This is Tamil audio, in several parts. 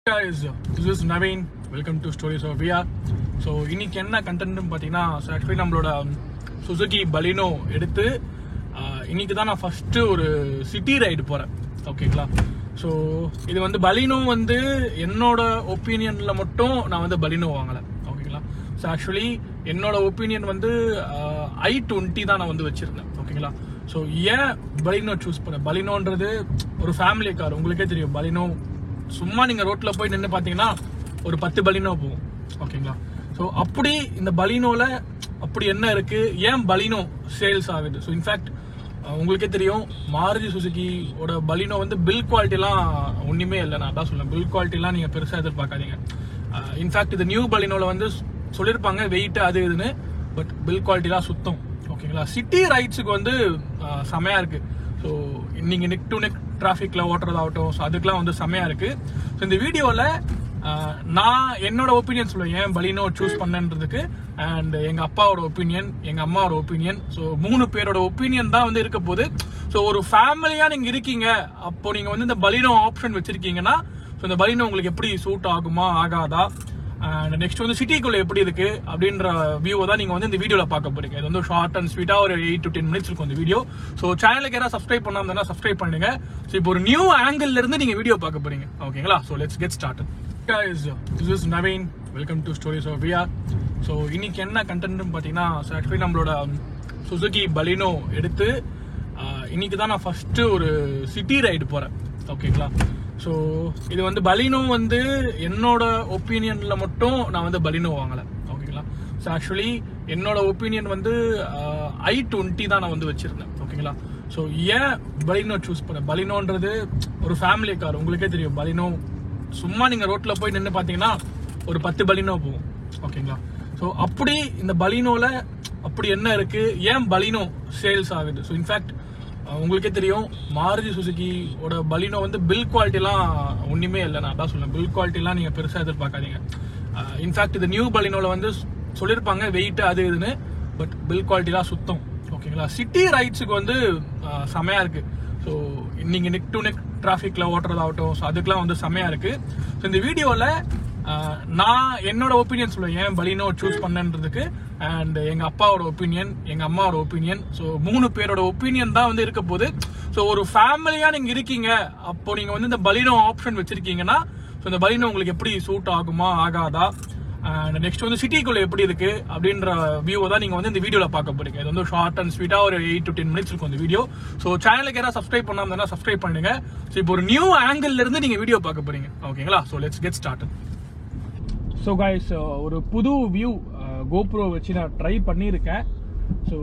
Guys, this is Naveen. Welcome to Stories of VR. So இன்னைக்கு என்ன கண்டென்ட்னு பார்த்தீங்கன்னா ஆக்சுவலி நம்மளோட சுசுகி பலினோ எடுத்து இன்னைக்கு தான் நான் ஃபர்ஸ்ட் ஒரு சிட்டி ரைடு போகிறேன். ஓகேங்களா? ஸோ இது வந்து பலினோ வந்து என்னோட ஒப்பீனியனில் மட்டும் நான் வந்து பலினோ வாங்கலை. ஓகேங்களா? ஸோ ஆக்சுவலி என்னோட ஒப்பீனியன் வந்து i20 தான் நான் வந்து வச்சுருந்தேன். ஓகேங்களா? ஸோ ஏன் பலினோ சூஸ் பண்ணேன்? பலினோன்றது ஒரு ஃபேமிலி கார். உங்களுக்கே தெரியும், பலினோ சும்மா நீங்க ரோட்ல போய் நின்று பாத்தீங்கன்னா ஒரு 10 பலினோ போகும். ஓகேங்களா? ஸோ அப்படி இந்த பலினோல அப்படி என்ன இருக்கு, ஏன் பலினோ சேல்ஸ் ஆகுது? ஸோ இன்ஃபேக்ட் உங்களுக்கே தெரியும், மாருதி சுசுகியோட பலினோ வந்து பில் குவாலிட்டிலாம் ஒன்றுமே இல்லை. நான் தான் சொல்லுவேன், பில் குவாலிட்டிலாம் நீங்கள் பெருசாக எதிர்பார்க்காதீங்க. இன்ஃபேக்ட் இது நியூ பலினோல வந்து சொல்லியிருப்பாங்க வெயிட் அது இதுன்னு, பட் பில் குவாலிட்டிலாம் சுத்தம். ஓகேங்களா? சிட்டி ரைட்ஸுக்கு வந்து செமையாக இருக்கு. ஸோ நீங்கள் நெக் டு நெக் டிராஃபிக்கில் ஓட்டுறதாகட்டும், ஸோ அதுக்கெலாம் வந்து செமையாக இருக்குது. ஸோ இந்த வீடியோவில் நான் என்னோட ஒப்பீனியன் சொல்லுவேன் ஏன் பலினோ சூஸ் பண்ணன்றதுக்கு, அண்ட் எங்கள் அப்பாவோட ஒப்பீனியன், எங்கள் அம்மாவோட ஒப்பீனியன். ஸோ 3 பேரோட ஒப்பீனியன் தான் வந்து இருக்க போது. ஸோ ஒரு ஃபேமிலியாக நீங்கள் இருக்கீங்க, அப்போ நீங்கள் வந்து இந்த பலினோ ஆப்ஷன் வச்சுருக்கீங்கன்னா, ஸோ இந்த பலினோ உங்களுக்கு எப்படி சூட் ஆகுமா ஆகாதா, அண்ட் நெக்ஸ்ட் வந்து சிட்டிக்குள்ள எப்படி இருக்கு அப்படின்ற வியூவை தான் நீங்க வந்து இந்த வீடியோல பார்க்க போறீங்க. இது வந்து ஷார்ட் அண்ட் ஸ்வீட்டா ஒரு 8 to 10 minutes இருக்கும் இந்த வீடியோ. ஸோ சேனலுக்கு யாராவது சப்ஸ்கிரைப் பண்ணாம சப்ஸ்கிரைப் பண்ணுங்க. ஸோ இப்போ ஒரு நியூ ஆங்கிள் இருந்து நீங்க வீடியோ பார்க்க போறீங்க. ஓகேங்களா? So let's get started. Guys, this is Naveen. Welcome to Stories of VR. So இன்னைக்கு என்ன கண்டென்ட்னு பார்த்தீங்கன்னா ஆக்சுவலி நம்மளோட சுசுகி பலினோ எடுத்து இன்னைக்கு தான் நான் ஃபர்ஸ்ட் ஒரு சிட்டி ரைடு போறேன். ஓகேங்களா? ஸோ இது வந்து பலினோ வந்து என்னோட ஒப்பீனியனில் மட்டும் நான் வந்து பலினோ வாங்கலை. ஓகேங்களா? ஸோ ஆக்சுவலி என்னோட ஒப்பீனியன் வந்து i20 தான் நான் வந்து வச்சுருந்தேன். ஓகேங்களா? ஸோ ஏன் பலினோ சூஸ் பண்ணேன்? பலினோன்றது ஒரு ஃபேமிலி கார். உங்களுக்கே தெரியும், பலினோ சும்மா நீங்கள் ரோட்டில் போய் நின்று பார்த்தீங்கன்னா ஒரு 10 பலினோ போகும். ஓகேங்களா? ஸோ அப்படி இந்த பலினோவில் அப்படி என்ன இருக்குது, ஏன் பலினோ சேல்ஸ் ஆகுது? ஸோ இன்ஃபேக்ட் உங்களுக்கே தெரியும், மாருதி சுசுகியோட பலினோ வந்து பில் குவாலிட்டிலாம் ஒன்றுமே இல்லை. நான் தான் சொல்லுவேன், பில் குவாலிட்டிலாம் நீங்கள் பெருசாக எதிர்பார்க்காதீங்க. இன்ஃபேக்ட் இது நியூ பலினோல வந்து சொல்லியிருப்பாங்க வெயிட் அது இதுன்னு, பட் பில் குவாலிட்டிலாம் சுத்தம். ஓகேங்களா? சிட்டி ரைட்ஸுக்கு வந்து செமையாக இருக்கு. ஸோ நீங்கள் நெக் டு நெக் டிராஃபிக்கில் ஓட்டுறதாகட்டும், ஸோ அதுக்கெலாம் வந்து செமையாக இருக்கு. ஸோ இந்த வீடியோவில் நான் என்னோட ஒப்பீனியன் சொல்லுவேன் ஏன் பலினோ சூஸ் பண்ணன்றதுக்கு, அண்ட் எங்கள் அப்பாவோட ஒப்பீனியன், எங்கள் அம்மாவோட ஒப்பீனியன். ஸோ 3 பேரோட ஒப்பீனியன் தான் வந்து இருக்க போது. ஸோ ஒரு ஃபேமிலியாக நீங்கள் இருக்கீங்க, அப்போ நீங்கள் வந்து இந்த பலினோ ஆப்ஷன் வச்சுருக்கீங்கன்னா, ஸோ இந்த பலினோ உங்களுக்கு எப்படி சூட் ஆகுமா ஆகாதா, அண்ட் நெக்ஸ்ட் வந்து சிட்டிக்குள்ள எப்படி இருக்கு அப்படின்ற வியூவை தான் நீங்க வந்து இந்த வீடியோல பார்க்க போறீங்க. இது வந்து ஷார்ட் அண்ட் ஸ்வீட்டா ஒரு 8 to 10 minutes இருக்கும் இந்த வீடியோ. ஸோ சேனலுக்கு யாராவது சப்ஸ்கிரைப் பண்ணாம சப்ஸ்கிரைப் பண்ணுங்க. ஸோ இப்போ ஒரு நியூ ஆங்கிள் இருந்து நீங்க வீடியோ பார்க்க போறீங்க. ஓகேங்களா? So let's get started. So guys, ஒரு புது வியூ கோப்ரோ வச்சு நான் ட்ரை பண்ணியிருக்கேன். ஸோ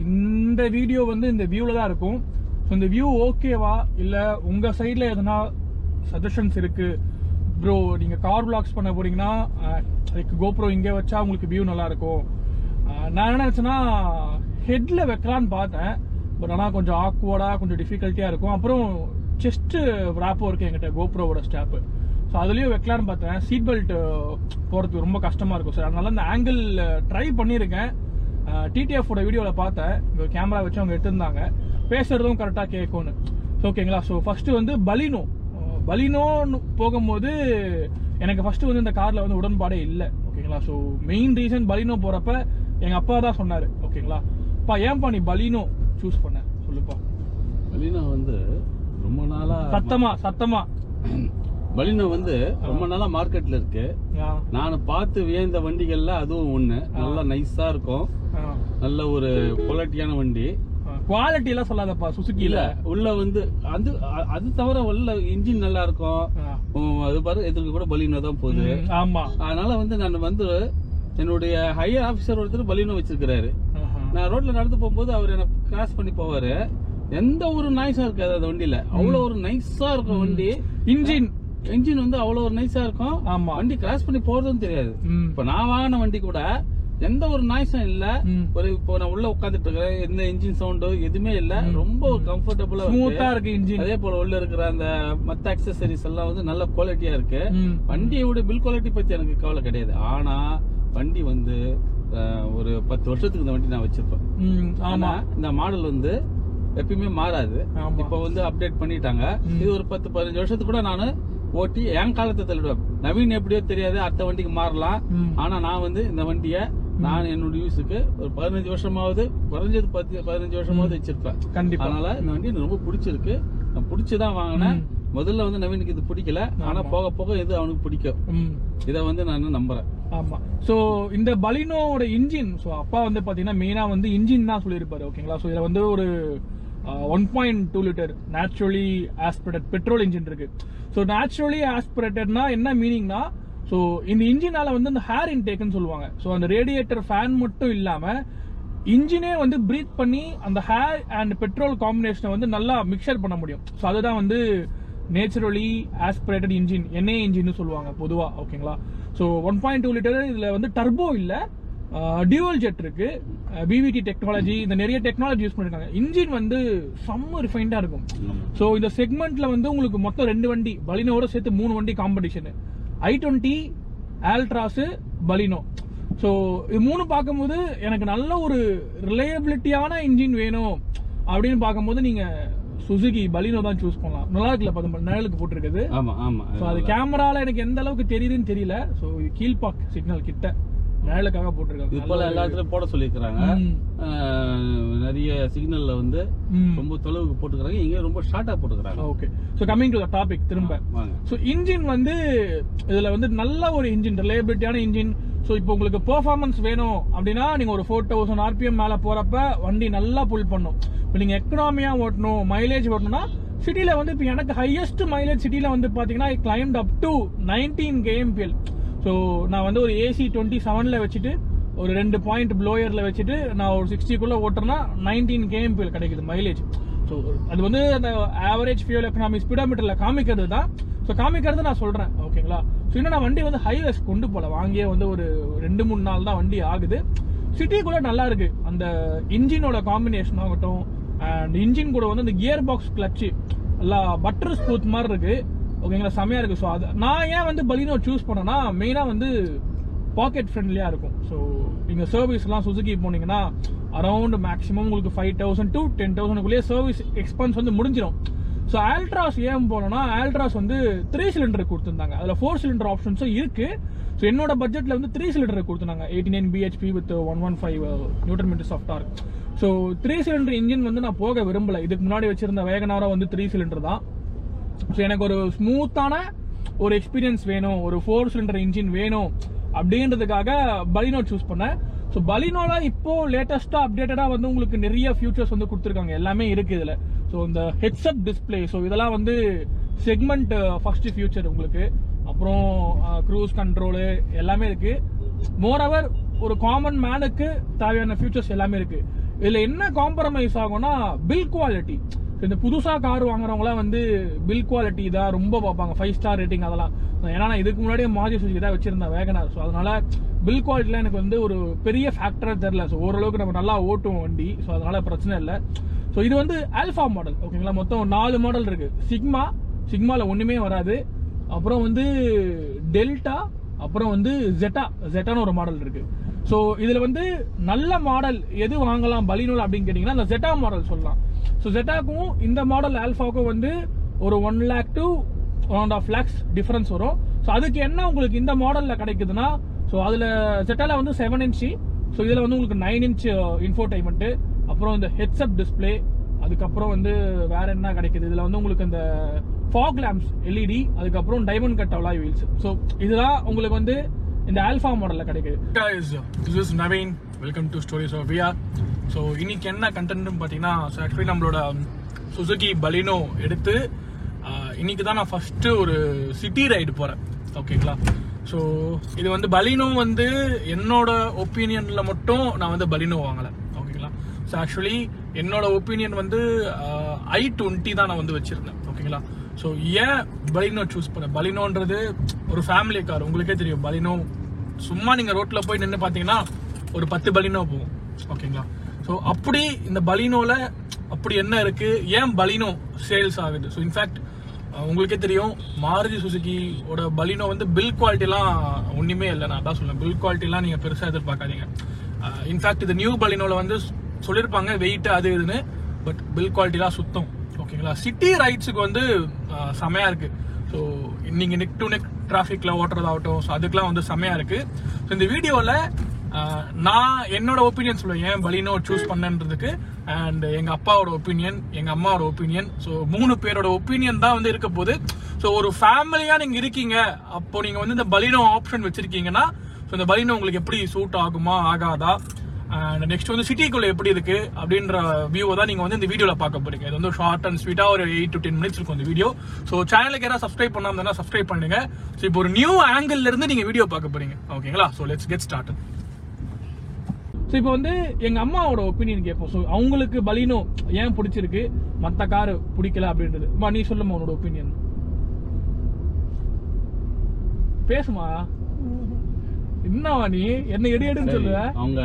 இந்த வீடியோ வந்து இந்த வியூவில் தான் இருக்கும். ஸோ இந்த வியூ ஓகேவா, இல்லை உங்கள் சைடில் எதனா சஜஷன்ஸ் இருக்கு, ப்ரோ நீங்கள் கார் பிளாக்ஸ் பண்ண போறீங்கன்னா அதுக்கு கோப்ரோ இங்கே வச்சா உங்களுக்கு வியூ நல்லா இருக்கும். நான் என்ன நினச்சேன்னா ஹெட்டில் வைக்கலான்னு பார்த்தேன், பட் ஆனால் கொஞ்சம் ஆக்வர்டாக கொஞ்சம் டிஃபிகல்ட்டியாக இருக்கும். அப்புறம் செஸ்ட் ராப்போ இருக்கு என்கிட்ட கோப்ரோவோட ஸ்டாப்பு, ஸோ அதுலேயும் வைக்கலான்னு பார்த்தேன். சீட் பெல்ட் போகிறதுக்கு ரொம்ப கஷ்டமாக இருக்கும் சார். அதனால இந்த ஆங்கிள் ட்ரை பண்ணியிருக்கேன். டிடிஎஃபோட வீடியோவில் பார்த்தேன், இங்கே கேமரா வச்சு அவங்க எடுத்திருந்தாங்க, பேசுறதும் கரெக்டாக கேட்கும்னு. ஓகேங்களா? ஸோ ஃபர்ஸ்ட் வந்து பலினோன்னு போகும்போது எனக்கு ஃபர்ஸ்ட் வந்து இந்த காரில் வந்து உடன்பாடே இல்லை. ஓகேங்களா? ஸோ மெயின் ரீசன் பலினோ போகிறப்ப எங்கள் அப்பா தான் சொன்னார். ஓகேங்களா? அப்பா ஏன்பா நீ பலினோ சூஸ் பண்ண சொல்லுப்பா. பலினோ வந்து ரொம்ப நாளா சத்தமா பலினோ வந்து ரொம்ப நாளா மார்க்கெட்ல இருக்கு. நான் பார்த்து வியந்த வண்டிகள்ல அதுவும் ஒண்ணு. நல்லா நைஸா இருக்கும், நல்ல ஒரு குவாலிட்டியான வண்டி. குவாலிட்டி எல்லாம் சொல்லாதப்பா, சுசுகில உள்ள வந்து அது தவிர உள்ள இன்ஜின் நல்லா இருக்கும். அது பாரு, எதுக்கு கூட பலினோ தான் போகுது. ஆமா, அதனால வந்து நான் வந்து என்னுடைய ஹையர் ஆபீசர் ஒருத்தர் பலினோ வச்சிருக்கிறாரு. நான் ரோட்ல நடந்து போகும்போது அவர் என்ன கிராஸ் பண்ணி போவாரு. எந்த ஒரு நாய்ஸா இருக்காது அந்த வண்டியில, அவ்வளவு ஒரு நைஸா இருக்கும் வண்டி. இன்ஜின் வந்து அவ்வளவு ஒரு நைஸா இருக்கும். ஆமா, வண்டி கிராஸ் பண்ணி போறதும் தெரியாது. இப்ப நான் வாங்கின வண்டி கூட எந்த ஒரு நாய்ஸும் இல்ல. ஒரு இப்போ நான் உள்ள உட்காந்துட்டு இருக்கிறேன், எந்த இன்ஜின் சவுண்டு எதுவுமே இல்ல. ரொம்ப கம்ஃபர்டபுளா ஸ்மூத்தா இருக்கு இன்ஜின். அதே போல உள்ள இருக்கிற அந்த மத்த அக்சசரிஸ் எல்லாம் வந்து நல்ல குவாலிட்டியா இருக்கு. வண்டியோட பில் குவாலிட்டி பத்தி எனக்கு கவலை கிடையாது. ஆனா வண்டி வந்து ஒரு 10 வருஷத்துக்கு இந்த வண்டி நான் வச்சிருப்பேன். ஆனா இந்த மாடல் வந்து எப்பயுமே மாறாது. இப்ப வந்து அப்டேட் பண்ணிட்டாங்க. இது ஒரு 10-15 வருஷத்துக்கு கூட நானு ஓட்டி என் காலத்தை தள்ளிடுவேன். நவீன் எப்படியோ தெரியாது, அடுத்த வண்டிக்கு மாறலாம். ஆனா நான் வந்து இந்த வண்டியை நான் என்னோட யூஸுக்கு ஒரு 15 வருஷமாவது, குறைஞ்சது 15 வருஷமாவது வச்சிருப்பேன். கண்டிப்பா. அதனால இந்த வண்டி எனக்கு ரொம்ப பிடிச்சிருக்கு. நான் பிடிச்சுதான் வாங்கினேன். முதல்ல வந்து நவீனுக்கு இது பிடிக்கல, ஆனா போக போக இது அவனுக்கு பிடிக்கும். இதை வந்து நான் நம்புறேன். ஆமா. சோ இந்த பலினோட இன்ஜின், சோ அப்பா வந்து பாத்தீங்கன்னா மெயினா வந்து இன்ஜின் தான் சொல்லியிருப்பாரு. ஓகேங்களா. சோ இதுல வந்து ஒரு 1.2 litre naturally aspirated petrol engine இருக்கு. ஸோ நேச்சுரலி ஆஸ்பிரேட்டட்னா என்ன மீனிங்னா, ஸோ இந்த இன்ஜினால வந்து இந்த ஹேர் இன்டேக்னு சொல்லுவாங்க. ஸோ அந்த ரேடியேட்டர் ஃபேன் மட்டும் இல்லாம இன்ஜினே வந்து பிரீத் பண்ணி அந்த ஹேர் அண்ட் பெட்ரோல் காம்பினேஷனை வந்து நல்லா மிக்சர் பண்ண முடியும். ஸோ அதுதான் வந்து naturally aspirated engine, NA engine சொல்லுவாங்க பொதுவா. ஓகேங்களா. ஸோ 1.2 லிட்டர் இதுல வந்து டர்போ இல்ல, டியூவல் ஜெட் இருக்கு, பிவிடி டெக்னாலஜி, இந்த நிறைய டெக்னாலஜி யூஸ் பண்ணிருக்காங்க. இன்ஜின் வந்து செம்ம ரிஃபைண்டா இருக்கும். சோ இந்த செக்மெண்ட்ல வந்து உங்களுக்கு மொத்தம் 2 வண்டி, பலினோட சேர்த்து 3 வண்டி competition, i20, Altroz, Baleno. So இது 3 பார்க்கும்போது எனக்கு நல்ல ஒரு ரிலையபிலிட்டியான இன்ஜின் வேணும் அப்படின்னு பார்க்கும்போது நீங்க சுசுகி பலினோ தான் சூஸ் பண்ணலாம். நல்லா இருக்குல்ல, நிழலுக்கு போட்டிருக்குது. ஆமா ஆமா. சோ அது கேமரால எனக்கு எந்த அளவுக்கு தெரியுதுன்னு தெரியல. சோ இது கீழ்பாக் சிக்னல் கிட்ட நிழலுக்காக போட்டிருக்காங்க. இது போல எல்லா இடத்துலயும் போட சொல்லிருக்காங்க. நிறைய சிக்னல்ல வந்து ரொம்ப தொலைவுக்கு போட்டுக்கிறாங்க, இங்க ரொம்ப ஷார்ட்டா போட்டுக்கிறாங்க. Okay. So coming to the topic திரும்ப. சோ இன்ஜின் வந்து இதுல வந்து நல்ல ஒரு இன்ஜின், ரிலையபிலிட்டியான இன்ஜின். சோ இப்போ உங்களுக்கு பெர்ஃபார்மன்ஸ் வேணும் அப்படின்னா நீங்க ஒரு 4000 RPM மேல போறப்ப வண்டி நல்லா புல் பண்ணும். இப்போ நீங்க எக்கனாமியா ஓட்டணும், மைலேஜ் ஓட்டணும்னா சிட்டில வந்து இப்போ எனக்கு ஹையஸ்ட் மைலேஜ் சிட்டில வந்து பாத்தீங்கன்னா climbed up to 19 kmpl. So நான் வந்து ஒரு AC 27ல வச்சுட்டு ஒரு 2 பாயிண்ட் ப்ளோயர்ல வச்சுட்டு நான் ஒரு 60க்குள்ள ஓட்டுறேன்னா 19 kmpl கிடைக்குது மைலேஜ். ஸோ அது வந்து அந்த ஆவரேஜ் ஃபியூல் எக்கனாமி ஸ்பீடோமீட்டர்ல காமிக்கிறது தான். ஸோ காமிக்கிறது நான் சொல்றேன். ஓகேங்களா. ஸோ இன்னும் நான் வண்டி வந்து ஹைவேஸ் கொண்டு போல, வாங்கியே வந்து ஒரு 2-3 நாள் தான் வண்டி ஆகுது. சிட்டிக்குள்ள நல்லா இருக்கு. அந்த இன்ஜினோட காம்பினேஷன் ஆகட்டும், அண்ட் இன்ஜின் கூட வந்து அந்த கியர் பாக்ஸ் கிளட்ச் எல்லாம் பட்டர் ஸ்மூத் மாதிரி இருக்கு. ஓகேங்களா, செமையா இருக்கு. ஸோ அது நான் ஏன் வந்து பலினோ சூஸ் பண்ணேன்னா மெயினா வந்து பாக்கெட் ஃப்ரெண்ட்லியா இருக்கும். ஸோ நீங்க சர்வீஸ்லாம் சுசுகி போனீங்கன்னா அரௌண்ட் மேக்ஸிமம் உங்களுக்கு 5000 to 10,000 சர்வீஸ் எக்ஸ்பென்ஸ் வந்து முடிஞ்சிடும். ஸோ ஆல்ட்ராஸ் ஏன் போனோம்னா, ஆல்ட்ராஸ் வந்து 3 சிலிண்டர் கொடுத்துருந்தாங்க. அதில் 4 சிலிண்டர் ஆப்ஷன்ஸும் இருக்கு. ஸோ என்னோட பட்ஜெட்ல வந்து 3 சிலிண்டர் கொடுத்துருந்தாங்க, 89 bhp with 115 Nm of torque. So 3 cylinder engine வந்து நான் போக விரும்பல. இதுக்கு முன்னாடி வச்சிருந்த வேகனாரா வந்து 3 சிலிண்டர் தான். ஸோ எனக்கு ஒரு ஸ்மூத்தான ஒரு எக்ஸ்பீரியன்ஸ் வேணும், ஒரு 4 சிலிண்டர் இன்ஜின் வேணும் அப்படின்றதுக்காக பலினோ சூஸ் பண்ணேன். ஸோ பலினோல இப்போ லேட்டஸ்டா அப்டேட்டடா வந்து உங்களுக்கு நிறைய ஃபியூச்சர்ஸ் வந்து கொடுத்துருக்காங்க, எல்லாமே இருக்கு இதுல. ஸோ இந்த ஹெட்ஸ்அப் டிஸ்பிளே, ஸோ இதெல்லாம் வந்து செக்மெண்ட் ஃபர்ஸ்ட் ஃபியூச்சர் உங்களுக்கு. அப்புறம் க்ரூஸ் கண்ட்ரோலு எல்லாமே இருக்கு. மோரோவர் ஒரு காமன் மேனுக்கு தேவையான ஃபியூச்சர்ஸ் எல்லாமே இருக்கு. இதுல என்ன காம்ப்ரமைஸ் ஆகும்னா பில் குவாலிட்டி. இந்த புதுசா கார் வாங்குறவங்களாம் வந்து பில் குவாலிட்டி தான் ரொம்ப பார்ப்பாங்க, 5 ஸ்டார் ரேட்டிங் அதெல்லாம். ஏன்னா நான் இதுக்கு முன்னாடியே மாருதி சுசுகி தான் வச்சிருந்தேன் வேகனார். ஸோ அதனால பில் குவாலிட்டிலாம் எனக்கு வந்து ஒரு பெரிய ஃபேக்டரா தெரியல. ஸோ ஓரளவுக்கு நம்ம நல்லா ஓட்டுவோம் வண்டி. ஸோ அதனால பிரச்சனை இல்லை. ஸோ இது வந்து ஆல்ஃபா மாடல். ஓகேங்களா. மொத்தம் 4 மாடல் இருக்கு. சிக்மால ஒண்ணுமே வராது. அப்புறம் வந்து டெல்டா, அப்புறம் வந்து ஜெட்டான்னு ஒரு மாடல் இருக்கு. ஸோ இதுல வந்து நல்ல மாடல் எது வாங்கலாம் பலினோல அப்படின்னு கேட்டீங்கன்னா இந்த ஜெட்டா மாடல் சொல்லலாம். ஸோ ஜெட்டாக்கும் இந்த மாடல் ஆல்ஃபாவுக்கும் வந்து ஒரு 1 lakh to 1.5 lakhs டிஃபரன்ஸ் வரும். ஸோ அதுக்கு என்ன உங்களுக்கு இந்த மாடல்ல கிடைக்குதுன்னா, ஸோ அதுல ஜெட்டால வந்து 7 inch, ஸோ இதுல வந்து உங்களுக்கு 9 inch இன்ஃபோடைன்மெண்ட், அப்புறம் இந்த ஹெட்ஸ்அப் டிஸ்பிளே, அதுக்கப்புறம் வந்து வேற என்ன கிடைக்குது இதுல வந்து உங்களுக்கு இந்த ஃபாக் லேம்ப்ஸ் LED, அதுக்கப்புறம் diamond cut alloy wheels. So இதுதான் உங்களுக்கு வந்து இந்த ஆல்ஃபா மாடல்ல கிடைக்குது. This is Naveen. Welcome to Stories of Via. So இன்னைக்கு என்ன கண்டென்ட்னு பார்த்தீங்கன்னா, ஸோ ஆக்சுவலி நம்மளோட சுசுகி பலினோ எடுத்து இன்னைக்கு தான் நான் ஃபர்ஸ்ட் ஒரு சிட்டி ரைடு போறேன். ஓகேங்களா. ஸோ இது வந்து பலினோ வந்து என்னோட ஒப்பீனியன்ல மட்டும் நான் வந்து பலினோ வாங்கலை. ஓகேங்களா. ஸோ ஆக்சுவலி என்னோட ஒப்பீனியன் வந்து i20 தான் நான் வந்து வச்சிருந்தேன். ஓகேங்களா. ஸோ ஏன் பலினோ சூஸ் பண்ணேன்? பலினோன்றது ஒரு ஃபேமிலி கார், உங்களுக்கே தெரியும். பலினோ சும்மா நீங்க ரோட்ல போய் நின்று பார்த்தீங்கன்னா ஒரு 10 பலினோ போகும். ஓகேங்களா. ஸோ அப்படி இந்த பலினோல அப்படி என்ன இருக்கு, ஏன் பலினோ சேல்ஸ் ஆகுது? ஸோ இன்ஃபேக்ட் உங்களுக்கே தெரியும், மாருதி சுசுகியோட பலினோ வந்து பில் குவாலிட்டிலாம் ஒன்றுமே இல்லை. நான் தான் சொல்லுவேன், பில் குவாலிட்டிலாம் நீங்கள் பெருசாக எதிர்பார்க்காதீங்க. இன்ஃபேக்ட் இது நியூ பலினோல வந்து சொல்லியிருப்பாங்க வெயிட் அது இதுன்னு, பட் பில் குவாலிட்டிலாம் சுத்தம். ஓகேங்களா. சிட்டி ரைட்ஸுக்கு வந்து செமையா இருக்கு. ஸோ நீங்கள் நெக் டு நெக் டிராஃபிக்கில் ஓட்டுறதாகட்டும். ஸோ அதுக்கெலாம் வந்து செம்மையாக இருக்குது. ஸோ இந்த வீடியோவில் நான் என்னோட ஒப்பீனியன் சொல்லுவேன் ஏன் பலினோ சூஸ் பண்ணன்றதுக்கு, அண்ட் எங்கள் அப்பாவோட ஒப்பீனியன், எங்கள் அம்மாவோட ஒப்பீனியன். ஸோ 3 பேரோட ஒப்பீனியன் தான் வந்து இருக்க போது. ஸோ ஒரு ஃபேமிலியாக நீங்கள் இருக்கீங்க, அப்போ நீங்கள் வந்து இந்த பலினோ ஆப்ஷன் வச்சுருக்கீங்கன்னா ஸோ இந்த பலினோ உங்களுக்கு எப்படி சூட் ஆகுமா ஆகாதா, அண்ட் நெக்ஸ்ட் வந்து சிட்டிக்குள்ள எப்படி இருக்கு அப்படின்ற வியூவை தான் நீங்க வந்து இந்த வீடியோல பார்க்க போறீங்க. இது வந்து ஷார்ட் அண்ட் ஸ்வீட்டா ஒரு 8 to 10 minutes இருக்கும் இந்த வீடியோ. ஸோ சேனலுக்கு யாராவது சப்ஸ்கிரைப் பண்ணாம சப்ஸ்கிரைப் பண்ணுங்க. ஸோ இப்போ ஒரு நியூ ஆங்கிள் இருந்து நீங்க வீடியோ பார்க்க போறீங்க, ஓகேங்களா? So let's get started. So இப்போ வந்து எங்க அம்மாவோட ஒப்பீனியன் கேட்போம். ஸோ அவங்களுக்கு பலினோ ஏன் பிடிச்சிருக்கு, மற்ற கார் பிடிக்கல அப்படின்றது. நீ சொல்லுமா உன்னோட ஒப்பீனியன், பேசுமா. என்னவா நீ என்ன எடுன்னு சொல்லுவ? அவங்க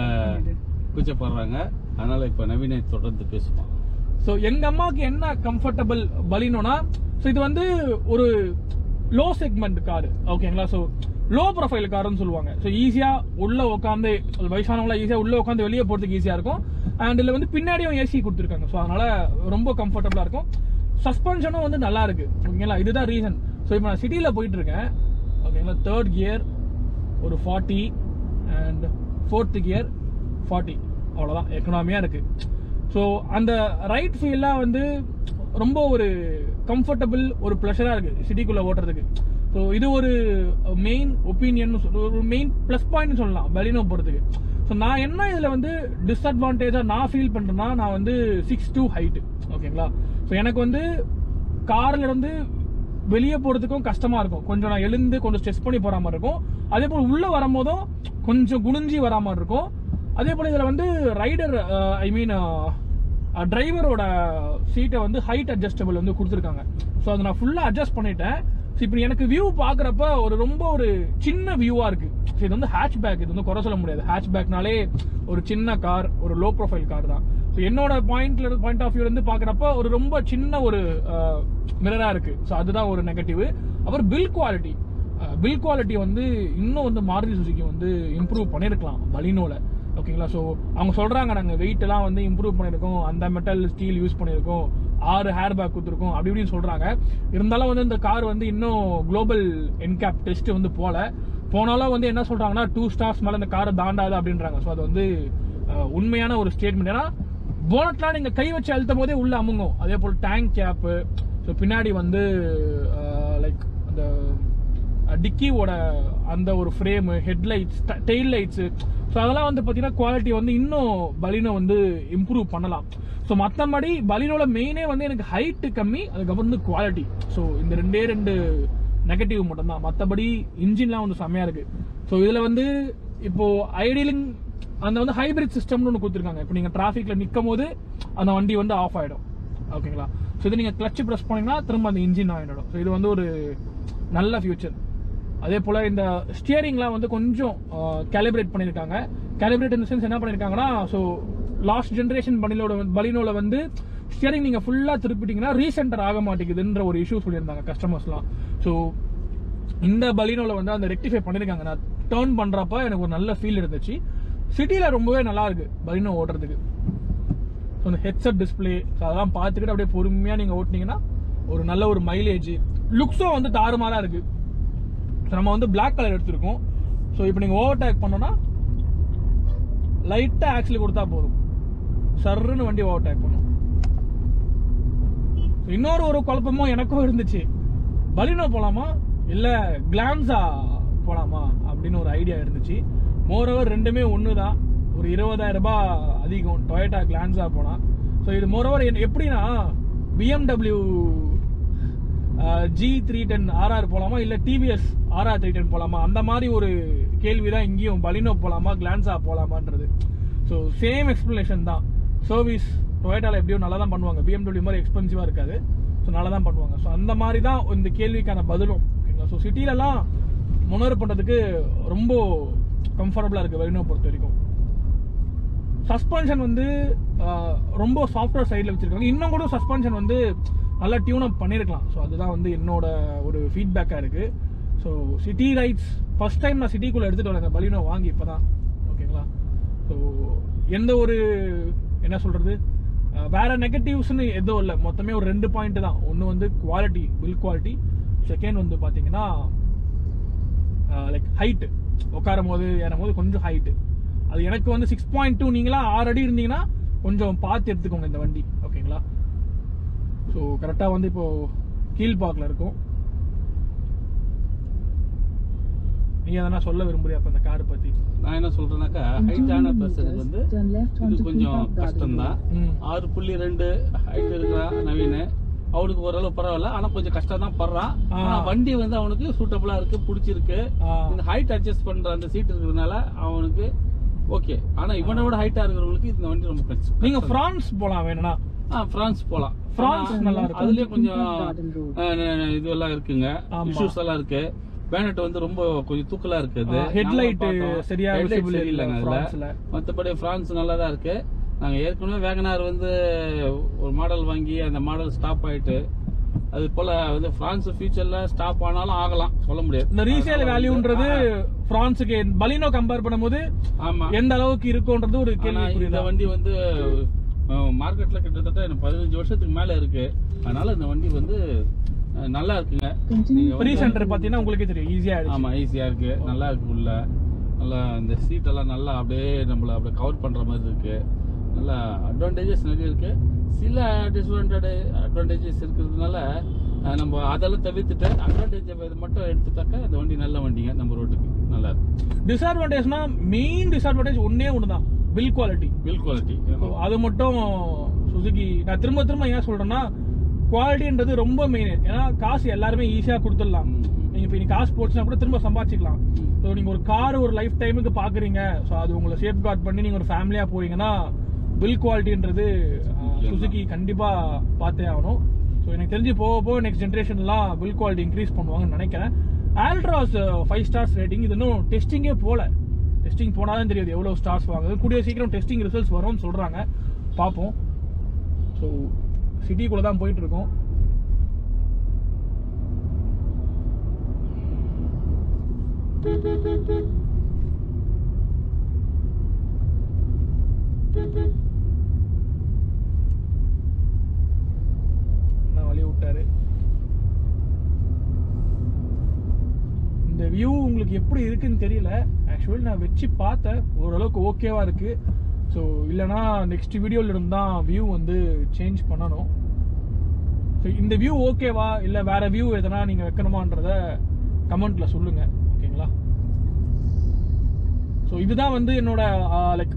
கூச்சப்படுறாங்க, அதனால இப்ப நவீன தொடர்ந்து பேசுவான். சோ எங்க அம்மாவுக்கு என்ன கம்ஃபர்டபிள் பலினோனா, சோ இது வந்து ஒரு லோ செக்மெண்ட் கார், ஓகேங்களா? சோ லோ ப்ரொஃபைல் கார்னு சொல்லுவாங்க. ஸோ ஈஸியா உள்ள உட்காந்து வயசானவங்களா ஈஸியா உள்ள உட்காந்து வெளியே போறதுக்கு ஈஸியா இருக்கும். அண்ட் இதுல வந்து பின்னாடியும் ஏசி கொடுத்துருக்காங்க. ஸோ அதனால ரொம்ப கம்ஃபர்டபுளா இருக்கும். சஸ்பென்ஷனும் வந்து நல்லா இருக்கு, ஓகேங்களா? இதுதான் ரீசன். ஸோ இப்போ நான் சிட்டியில போயிட்டு இருக்கேன், ஓகேங்களா? 3rd கியர் ஒரு 40 அண்ட் 4th கியர் 40, அவ்வளோதான், எக்கனாமியா இருக்கு. ஸோ அந்த ரைட் ஃபீல்லாம் வந்து ரொம்ப ஒரு கம்ஃபர்டபுள், ஒரு ப்ளஷரா இருக்கு சிட்டிக்குள்ள ஓட்டுறதுக்கு. ஸோ இது ஒரு மெயின் ஒப்பீனியன், ஒரு மெயின் ப்ளஸ் பாயிண்ட் சொல்லலாம் பலினோ போறதுக்கு. ஸோ நான் என்ன இதுல வந்து டிஸ்அட்வான்டேஜா நான் ஃபீல் பண்றேன்னா, நான் வந்து 6'2" ஹைட், ஓகேங்களா? ஸோ எனக்கு வந்து கார்ல இருந்து வெளியே போறதுக்கும் கஷ்டமா இருக்கும். கொஞ்சம் நான் எழுந்து கொஞ்சம் ஸ்ட்ரெஸ் பண்ணி போற மாதிரி இருக்கும். அதே போல உள்ள வரும்போதும் கொஞ்சம் குனிஞ்சி வரா மாதிரி இருக்கும். அதே போல இதுல வந்து ரைடர் ஐ மீன் டிரைவரோட சீட்டை வந்து ஹைட் அட்ஜஸ்டபிள் வந்து கொடுத்துருக்காங்க. ஸோ அதை நான் ஃபுல்லா அட்ஜஸ்ட் பண்ணிட்டேன். இப்போ எனக்கு வியூ பாக்குறப்ப ரொம்ப ஒரு சின்ன வியூவா இருக்கு. இது வந்து ஹேட்ச் பேக், இது வந்து குறை சொல்ல முடியாது. ஹேட்ச் பேக்னாலே ஒரு சின்ன கார், ஒரு லோ ப்ரொஃபைல் கார் தான். என்னோட பாயிண்ட் ஆஃப் வியூல இருந்து பாக்குறப்ப ஒரு ரொம்ப சின்ன ஒரு மிரரா இருக்கு. ஸோ அதுதான் ஒரு நெகட்டிவ். அப்புறம் பில் குவாலிட்டி வந்து இன்னும் வந்து மாருதி சுசுகி வந்து இம்ப்ரூவ் பண்ணிருக்கலாம் பலினோல, ஓகேங்களா? ஸோ அவங்க சொல்றாங்க நாங்க வெயிட் எல்லாம் வந்து இம்ப்ரூவ் பண்ணிருக்கோம், அந்த மெட்டல் ஸ்டீல் யூஸ் பண்ணிருக்கோம், 6 ஹேர் பேக் கொடுத்துருக்கோம், அப்படி இப்படின்னு சொல்றாங்க. இருந்தாலும் வந்து இந்த கார் வந்து இன்னும் குளோபல் என்கேப் டெஸ்ட் வந்து போனாலும் வந்து என்ன சொல்றாங்கன்னா 2 stars மேல இந்த காரை தாண்டாது அப்படின்றாங்க. ஸோ அது வந்து உண்மையான ஒரு ஸ்டேட்மெண்ட். ஏன்னா போனட்லாம் நீங்க கை வச்சு அழுத்தும் போதே உள்ள அமுங்கும். அதே போல் டேங்க் கேப்பு, ஸோ பின்னாடி வந்து லைக் அந்த டிக்கியோட அந்த ஒரு frame, headlights, tail lights, so அதெல்லாம் வந்து பார்த்தீங்கன்னா குவாலிட்டி வந்து இன்னும் பலினோ வந்து இம்ப்ரூவ் பண்ணலாம். ஸோ மற்றபடி பலினோட மெயினே வந்து எனக்கு ஹைட்டு கம்மி, அதுக்கப்புறம் வந்து குவாலிட்டி. ஸோ இந்த 2 நெகட்டிவ் மட்டும்தான். மற்றபடி இன்ஜின்லாம் வந்து செம்மையா இருக்கு. ஸோ இதுல வந்து இப்போ ஐடியலிங் அந்த வந்து ஹைபிரிட் சிஸ்டம்னு ஒன்று கொடுத்துருக்காங்க. இப்போ நீங்க டிராஃபிக்ல நிற்கும் போது அந்த வண்டி வந்து ஆஃப் ஆயிடும், ஓகேங்களா? ஸோ இது நீங்க கிளட்ச் பிரஸ் பண்ணீங்கன்னா திரும்ப அந்த இன்ஜின் ஆயிடும். ஸோ இது வந்து ஒரு நல்ல ஃபியூச்சர். அதே போல இந்த ஸ்டியரிங்லாம் வந்து கொஞ்சம் கேலிபிரேட் பண்ணிருக்காங்க. கேலிபிரேட் இந்த சென்ஸ் என்ன பண்ணிருக்காங்கன்னா, ஸோ லாஸ்ட் ஜென்ரேஷன் பலினோல வந்து ஸ்டியரிங் நீங்க ஃபுல்லா திருப்பிட்டீங்கன்னா ரீசென்டர் ஆக மாட்டேங்குதுன்ற ஒரு இஷ்யூ சொல்லியிருந்தாங்க கஸ்டமர்ஸ்லாம். ஸோ இந்த பலினோல வந்து அந்த ரெக்டிஃபை பண்ணிருக்காங்க. நான் டர்ன் பண்றப்ப எனக்கு ஒரு நல்ல ஃபீல் இருந்துச்சு. சிட்டில ரொம்பவே நல்லா இருக்கு பலினோ ஓட்டுறதுக்கு. ஸோ இந்த ஹெட்செட் டிஸ்பிளே அதெல்லாம் பார்த்துக்கிட்டு அப்படியே பொறுமையா நீங்க ஓட்டினீங்கன்னா ஒரு நல்ல ஒரு மைலேஜ், லுக்ஸும் வந்து தாறுமாறா இருக்கு. நம்ம வந்து பிளாக் கலர் எடுத்திருக்கோம். ஸோ இப்போ நீங்க ஓவர்டேக் பண்ணோம்னா லைட்டா ஆக்சில் கொடுத்தா போதும், சர்ன்னு வண்டி ஓவர்டேக் பண்ணும். இன்னொரு ஒரு குழப்பமும் எனக்கும் இருந்துச்சு, பலினோ போலாமா இல்ல கிளான்ஸா போலாமா அப்படின்னு ஒரு ஐடியா இருந்துச்சு. மோரோவர் ரெண்டுமே ஒண்ணுதான், ஒரு 20,000 ரூபாய் அதிகம் டொயோட்டா கிளான்ஸா போனா. ஸோ இது மோரோவர் எப்படின்னா BMW G310 RR போலாமா இல்ல TVS RR 310 போலாமா, அந்த மாதிரி ஒரு கேள்விதான் இங்கேயும். பலினோ போலாமா கிளான்ஸா போலாமான்றது. ஸோ சேம் எக்ஸ்பிளனேஷன் தான். சர்வீஸ் டொயோட்டால எப்படியும் நல்லா தான் பண்ணுவாங்க, BMW மாதிரி எக்ஸ்பென்சிவா இருக்காது, ஸோ நல்லா தான் பண்ணுவாங்க. ஸோ அந்த மாதிரி தான் இந்த கேள்விக்கான பதிலும், ஓகேங்களா? ஸோ சிட்டிலலாம் முன்னேறு பண்றதுக்கு ரொம்ப கம்ஃபர்டபுளா இருக்கு பலினோ பொறுத்த வரைக்கும். சஸ்பென்ஷன் வந்து ரொம்ப சாஃப்ட்வேர் சைடில் வச்சிருக்காங்க. இன்னும் கூட சஸ்பென்ஷன் வந்து நல்லா டியூன் அப் பண்ணிருக்கலாம். ஸோ அதுதான் வந்து என்னோட ஒரு ஃபீட்பேக்காக இருக்கு. So city rides first time நான் சிட்டிக்குள்ள எடுத்துட்டு வரேன் பலினோ வாங்கி இப்போதான், ஓகேங்களா? ஸோ எந்த ஒரு என்ன சொல்றது வேற நெகட்டிவ்ஸ்னு எதுவும் இல்லை, மொத்தமே ஒரு 2 பாயிண்ட் தான். ஒன்று வந்து குவாலிட்டி, பில் குவாலிட்டி. செகண்ட் வந்து பாத்தீங்கன்னா லைக் ஹைட்டு, உட்காரும் போது ஏறும் போது கொஞ்சம் ஹைட்டு. அது எனக்கு வந்து 6.2, நீங்களா 6 அடி இருந்தீங்கன்னா கொஞ்சம் பார்த்து எடுத்துக்கோங்க இந்த வண்டி, ஓகேங்களா. ஸோ கரெக்டாக வந்து இப்போ கீழ்பாக்கில் இருக்கும். நீங்க எதனா சொல்ல விரும்புறியா அப்ப இந்த கார் பத்தி? நான் என்ன சொல்றேன்னாக்கா, ஹைட்டான பர்சனுக்கு வந்து இது கொஞ்சம் கஷ்டம்தான். 6.2 ஹைட் இருக்கிற நவீன அவனுக்கு ஓரளவு பரவாயில்ல, ஆனா கொஞ்சம் கஷ்டம் தான் படுறான். ஆனா வண்டி வந்து அவனுக்கு சூட்டபிளா இருக்கு, பிடிச்சிருக்கு. இந்த ஹைட் அட்ஜஸ்ட் பண்ற அந்த சீட் இருக்கிறதுனால அவனுக்கு ஓகே. ஆனா இவனை விட ஹைட்டா இருக்கிறவங்களுக்கு இந்த வண்டி ரொம்ப கஷ்டம். நீங்க பிரான்ஸ் போலாம் வேணும்னா, பிரான்ஸ் போலாம். பிரான்ஸ் நல்லா இருக்கு. அதுலயே கொஞ்சம் இதெல்லாம் இருக்குங்க, இஷ்யூஸ் எல்லாம் இருக்கு. பேனட் வந்து ரொம்ப கொஞ்சம் தூக்கலா இருக்குது. ஹெட்லைட் சரியா விசிபிள் இல்லங்க அதுல. மத்தபடி பிரான்ஸ் நல்லா தான் இருக்கு. நாங்க ஏற்கனவே வேகனார் வந்து ஒரு மாடல் வாங்கி அந்த மாடல் ஸ்டாப் ஆயிட்டு, அது போல வந்து பிரான்ஸ் ஃபியூச்சர்ல ஸ்டாப் ஆனாலும் ஆகலாம், சொல்ல முடியாது. இந்த ரீசேல் வேல்யூன்றது பிரான்ஸுக்கு பலினோ கம்பேர் பண்ணும்போது எந்த அளவுக்கு இருக்கும்ன்றது ஒரு கேள்வி. இந்த வண்டி வந்து மார்க்கெட்ல கிட்டத்தட்ட எனக்கு 15 வருஷத்துக்கு மேல இருக்கு. அதனால இந்த வண்டி வந்து நல்லா இருக்குங்க. ஃப்ரீ சென்டர் பாத்தீங்கன்னா உங்களுக்கு தெரியும், ஈஸியா இருக்கு. ஆமா, ஈஸியா இருக்கு, நல்லா இருக்கு. உள்ள நல்லா இந்த சீட் எல்லாம் நல்லா அப்படியே நம்மள அப்படியே கவர் பண்ற மாதிரி இருக்கு. நல்லா அட்வான்டேஜஸ் நிறைய இருக்கு. சில அட்வான்டேஜஸ் இருக்கிறதுனால நம்ம அதெல்லாம் தவிர்த்துட்டு அட்வான்டேஜ் மட்டும் எடுத்துட்டாக்க இந்த வண்டி நல்ல வண்டிங்க, நம்ம ரோட்டுக்கு நல்லா இருக்கு. டிஸ்அட்வான்டேஜ்னா மெயின் டிஸ்அட்வான்டேஜ் ஒன்னே ஒண்ணுதான், பில் குவாலிட்டி. அது மட்டும் சுசுகி நான் திரும்ப ஏன் சொல்றேன்னா, குவாலிட்டின்றது ரொம்ப மெயின். ஏன்னா காசு எல்லாருமே ஈஸியா கொடுத்துடலாம். நீங்க இப்ப காசு போச்சுன்னா கூட திரும்ப சம்பாதிச்சுக்கலாம். ஸோ நீங்க ஒரு கார் ஒரு லைஃப் டைமுக்கு பாக்குறீங்க, ஸோ அது உங்களை சேஃப் கார்ட் பண்ணி நீங்க ஒரு ஃபேமிலியா போறீங்கன்னா பில் குவாலிட்டின்றது சுசுகி கண்டிப்பா பார்த்தே ஆகணும். ஸோ எனக்கு தெரிஞ்சு போக நெக்ஸ்ட் ஜென்ரேஷன்லாம் பில் குவாலிட்டி இன்க்ரீஸ் பண்ணுவாங்கன்னு நினைக்கிறேன். ஆல்ட்ராஸ் 5 ஸ்டார்ஸ் ரேட்டிங், இது இன்னும் டெஸ்டிங்கே போல. டெஸ்டிங் போனாதான் தெரியாது எவ்வளவு ஸ்டார்ஸ் வாங்குது. கூடிய சீக்கிரம் டெஸ்டிங் ரிசல்ட்ஸ் வரும்னு சொல்றாங்க, பார்ப்போம். ஸோ சிட்டிக்குள்ள தான் போயிட்டு இருக்கோம். வழி விட்டாரு. இந்த வியூ உங்களுக்கு எப்படி இருக்குன்னு தெரியல. ஆக்சுவலி நான் வச்சு பார்த்தேன், ஓரளவுக்கு ஓகேவா இருக்கு. ஸோ இல்லைனா நெக்ஸ்ட் வீடியோல இருந்து தான் வியூ வந்து சேஞ்ச் பண்ணணும். ஸோ இந்த வியூ ஓகேவா இல்லை வேற வியூ எதனா நீங்க வைக்கணுமான்றத கமெண்ட்ல சொல்லுங்க, ஓகேங்களா. ஸோ இதுதான் வந்து என்னோட லைக்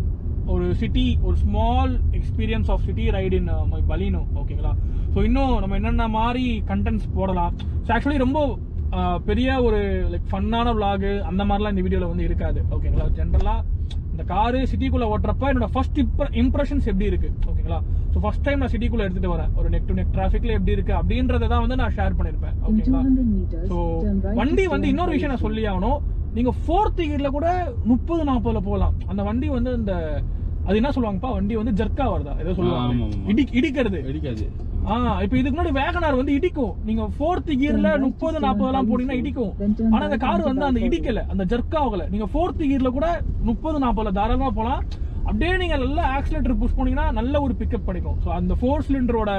ஒரு சிட்டி, ஒரு small experience of city ride in my Baleno, ஓகேங்களா. ஸோ இன்னும் நம்ம என்னென்ன மாதிரி கண்டென்ட்ஸ் போடலாம். ஸோ ஆக்சுவலி ரொம்ப பெரிய ஒரு லைக் ஃபன்னான விளாகு அந்த மாதிரிலாம் இந்த வீடியோவில் வந்து இருக்காது, ஓகேங்களா. ஜென்ரலாக இந்த காரு சிட்டிக்குள்ள ஓட்டுறப்ப என்னோட ஃபர்ஸ்ட் இம்ப்ரெஷன்ஸ் எப்படி இருக்கு, ஓகேங்களா. ஸோ ஃபர்ஸ்ட் டைம் நான் சிட்டிக்குள்ள எடுத்துட்டு வரேன், ஒரு நெக் டு நெக் டிராஃபிக்ல எப்படி இருக்கு அப்படின்றத தான் வந்து நான் ஷேர் பண்ணிருப்பேன், ஓகேங்களா. ஸோ வண்டி வந்து இன்னொரு விஷயம் நான் சொல்லி ஆகணும், நீங்க 4th கியர்ல கூட 30-40 போகலாம். அந்த வண்டி வந்து இந்த அது என்ன சொல்லுவாங்கப்பா, வண்டி வந்து ஜர்க்கா வருதா ஏதோ சொல்லுவாங்க, இடிக்கிறது. இப்ப இதுக்கு முன்னாடி வேகனார் வந்து இடிக்கும், நீங்க 4th கியர்ல 30-40 எல்லாம் போனீங்கன்னா இடிக்கும். ஆனா இந்த கார் வந்து அந்த இடிக்கல, அந்த ஜர்க் ஆகல. நீங்க 4th கியர்ல கூட 30-40 தாராளமா போலாம். அப்படியே நீங்க நல்லா ஆக்சிலேட்டர் புஷ் பண்ணீங்கன்னா நல்ல ஒரு பிக்கப் கிடைக்கும். ஸோ அந்த 4 சிலிண்டரோட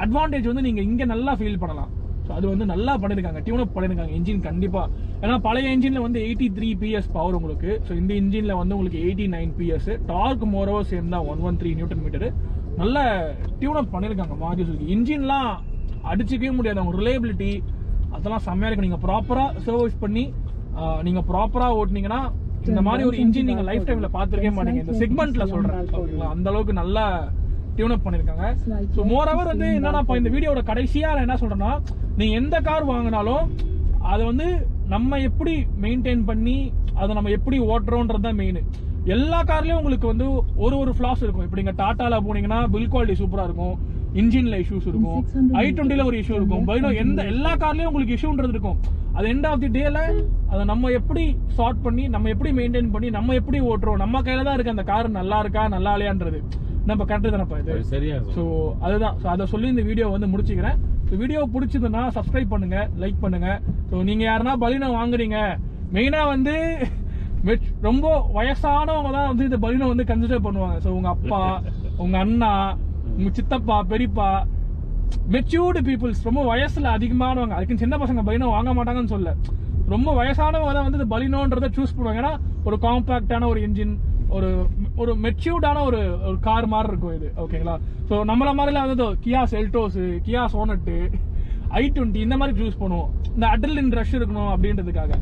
அட்வான்டேஜ் வந்து நீங்க இங்க நல்லா ஃபீல் பண்ணலாம். ஸோ அது வந்து நல்லா பண்ணிருக்காங்க, டியூன் அப் பண்ணிருக்காங்க இன்ஜின் கண்டிப்பா. ஏன்னா பழைய இன்ஜின்ல வந்து 83 PS பவர் உங்களுக்கு. ஸோ இந்த இன்ஜின்ல வந்து உங்களுக்கு 89 PS. டார்க் மோரோவர் சேம் தான், 113 நியூட்டன் மீட்டர். நல்ல டியூன் அப் பண்ணிருக்காங்க மாருதி சுசுகி. இன்ஜின்லாம் அடிச்சுக்கவே முடியாது, அவங்க ரிலையபிலிட்டி அதெல்லாம் செம்மையா இருக்கு. நீங்க ப்ராப்பரா சர்வீஸ் பண்ணி நீங்க ப்ராப்பரா ஓட்டுனீங்கன்னா இந்த மாதிரி ஒரு இன்ஜின் நீங்க லைஃப் டைம்ல பாத்துருக்கவே மாட்டீங்க. இந்த செக்மெண்ட்ல சொல்றேன், ஓகேங்களா. அந்த அளவுக்கு நல்லா டியூன் அப் பண்ணிருக்காங்க. ஸோ மோரோவர் வந்து என்னன்னா, இந்த வீடியோட கடைசியா நான் என்ன சொல்றேன்னா, நீங்க எந்த கார் வாங்கினாலும் அதை வந்து நம்ம எப்படி மெயின்டைன் பண்ணி அதை நம்ம எப்படி ஓட்டுறோன்றது தான் மெயின். எல்லா கார்லயும் உங்களுக்கு வந்து ஒரு ஃபிளாஸ் இருக்கும். இப்ப நீங்க டாட்டால போனீங்கன்னா பில் குவாலிட்டி சூப்பரா இருக்கும், இன்ஜின்ல இஷ்யூஸ் இருக்கும், i20ல ஒரு இஷ்யூ இருக்கும், பைனோ எல்லா கார்லயும் உங்களுக்கு இஷ்யூன்றது இருக்கும். அது எண்ட் ஆஃப் தி டேல அதை நம்ம எப்படி சார்ட் பண்ணி நம்ம எப்படி மெயின்டைன் பண்ணி நம்ம எப்படி ஓட்டுறோம், நம்ம கையில தான் இருக்கு அந்த கார் நல்லா இருக்கா நல்லா இல்லையான்றது. நம்ம கரெக்ட் தானப்பா இது, சரியா. ஸோ அதுதான், அதை சொல்லி இந்த வீடியோ வந்து முடிச்சுக்கிறேன். வீடியோ பிடிச்சதுன்னா சப்ஸ்கிரைப் பண்ணுங்க, லைக் பண்ணுங்க. ஸோ நீங்க யாருன்னா பலினோ வாங்குறீங்க, மெயினா வந்து ரொம்ப வயசானவங்க தான் வந்து இந்த பலினோ வந்து கன்சிடர் பண்ணுவாங்க. ஸோ உங்க அப்பா, உங்க அண்ணா, உங்க சித்தப்பா, பெரியப்பா, மெச்சூர்டு பீப்புள்ஸ், ரொம்ப வயசுல அதிகமானவங்க, அதுக்கு சின்ன பசங்க பலினோ வாங்க மாட்டாங்கன்னு சொல்ல, ரொம்ப வயசானவங்க தான் வந்து பலினோன்றதை சூஸ் பண்ணுவாங்க. ஏன்னா ஒரு காம்பாக்டான ஒரு இன்ஜின், ஒரு மெச்சூர்டான ஒரு கார் மாதிரி இருக்கும் இது. ஓகேங்களா? ஸோ நம்மள மாதிரிலாம் வந்து கியா செல்டோஸ், கியா சோனட்டு, i20 இந்த மாதிரி சூஸ் பண்ணுவோம், இந்த அட்ரினலின் ரஷ் இருக்கணும் அப்படின்றதுக்காக.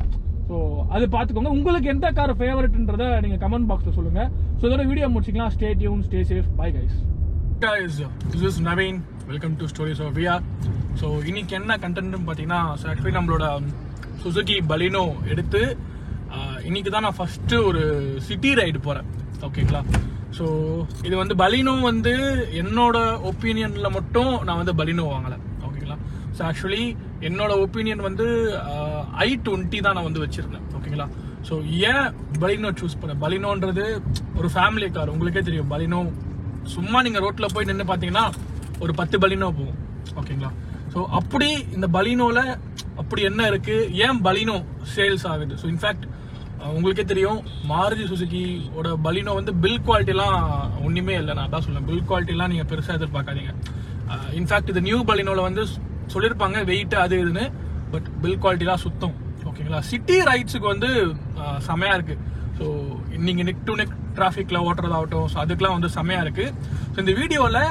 ஸோ அது பார்த்துக்கோங்க. உங்களுக்கு எந்த கார் ஃபேவரட்ன்றதை நீங்க கமெண்ட் பாக்ஸ்ல சொல்லுங்க. ஸோ இதோட வீடியோ முடிச்சிக்கலாம். Stay tuned, stay safe, bye guys. This is Naveen. Welcome to Stories of VR. So இன்னைக்கு என்ன கண்டென்ட்னு பார்த்தீங்கன்னா, ஆக்சுவலி நம்மளோட சுசுகி பலினோ எடுத்து இன்னைக்கு தான் நான் ஃபர்ஸ்ட் ஒரு சிட்டி ரைடு போறேன். ஓகேங்களா? ஸோ இது வந்து பலினோ வந்து என்னோட ஒப்பீனியன்ல மட்டும் நான் வந்து பலினோ வாங்கலை. ஓகேங்களா? ஸோ ஆக்சுவலி என்னோட ஒப்பீனியன் வந்து i20 தான் நான் வந்து வச்சிருந்தேன். ஓகேங்களா? ஸோ ஏன் பலினோ சூஸ் பண்ணேன்? பலினோன்றது ஒரு ஃபேமிலி கார். உங்களுக்கே தெரியும், பலினோ சும்மா நீங்க ரோட்ல போய் நின்று பாத்தீங்கன்னா ஒரு 10 பலினோ போகும். ஓகேங்களா? ஸோ அப்படி இந்த பலினோல அப்படி என்ன இருக்கு, ஏன் பலினோ சேல்ஸ் ஆகுது? ஸோ இன்ஃபேக்ட் உங்களுக்கே தெரியும், மாருதி சுசுகியோட பலினோ வந்து பில் குவாலிட்டிலாம் ஒன்றுமே இல்லை. நான் அதான் சொல்லுவேன், பில் குவாலிட்டிலாம் நீங்கள் பெருசாக எதிர்பார்க்காதீங்க. இன்ஃபேக்ட் இது நியூ பலினோவில் வந்து சொல்லியிருப்பாங்க வெயிட் அது இதுன்னு, பட் பில் குவாலிட்டிலாம் சுத்தம். ஓகேங்களா? சிட்டி ரைட்ஸுக்கு வந்து செமையாக இருக்கு. ஸோ நீங்கள் நெக் டு நெக் டிராஃபிக்கில் ஓட்டுறதாகட்டும், ஸோ அதுக்கெலாம் வந்து செமையாக இருக்கு. ஸோ இந்த வீடியோவில்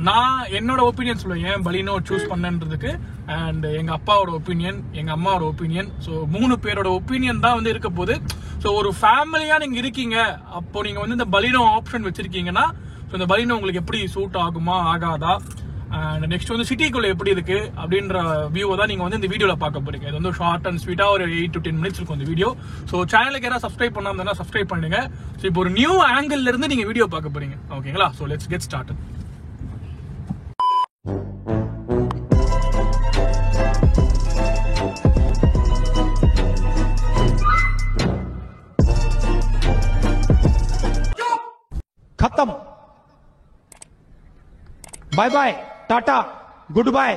நான் என்னோட ஒப்பீனியன் சொல்லுவேன் ஏன் பலினோ சூஸ் பண்ணன்றதுக்கு, அண்ட் எங்க அப்பாவோட ஒப்பீனியன், எங்க அம்மாவோட ஒப்பீனியன். ஸோ 3 பேரோட ஒப்பீனியன் தான் வந்து இருக்க போது. ஸோ ஒரு ஃபேமிலியா நீங்க இருக்கீங்க, அப்போ நீங்க வந்து இந்த பலினோ ஆப்ஷன் வச்சிருக்கீங்கன்னா, ஸோ இந்த பலினோ உங்களுக்கு எப்படி சூட் ஆகுமா ஆகாதா, அண்ட் நெக்ஸ்ட் வந்து சிட்டிக்குள்ள எப்படி இருக்கு அப்படின்ற வியூவை தான் நீங்க வந்து இந்த வீடியோல பார்க்க போறீங்க. இது வந்து ஷார்ட் அண்ட் ஸ்வீட்டா ஒரு 8 to 10 minutes இருக்கும் இந்த வீடியோ. ஸோ சேனலுக்கு யாராவது சப்ஸ்கிரைப் பண்ணாம சப்ஸ்கிரைப் பண்ணுங்க. ஸோ இப்போ ஒரு நியூ ஆங்கிள் இருந்து நீங்க வீடியோ பார்க்க போறீங்க. ஓகேங்களா? So let's get started. खत्म, bye bye, tata, good bye.